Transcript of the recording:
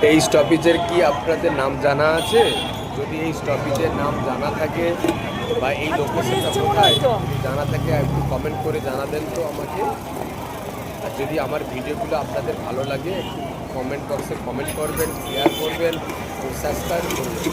এই স্টপেজের কি আপনাদের নাম জানা আছে? যদি এই স্টপেজের নাম জানা থাকে বা এই লোকেশনটা কোথায় যদি জানা থাকে একটু কমেন্ট করে জানাবেন তো আমাকে। আর যদি আমার ভিডিওগুলো আপনাদের ভালো লাগে একটু কমেন্ট বক্সে কমেন্ট করবেন, শেয়ার করবেন ও সাবস্ক্রাইব করবেন।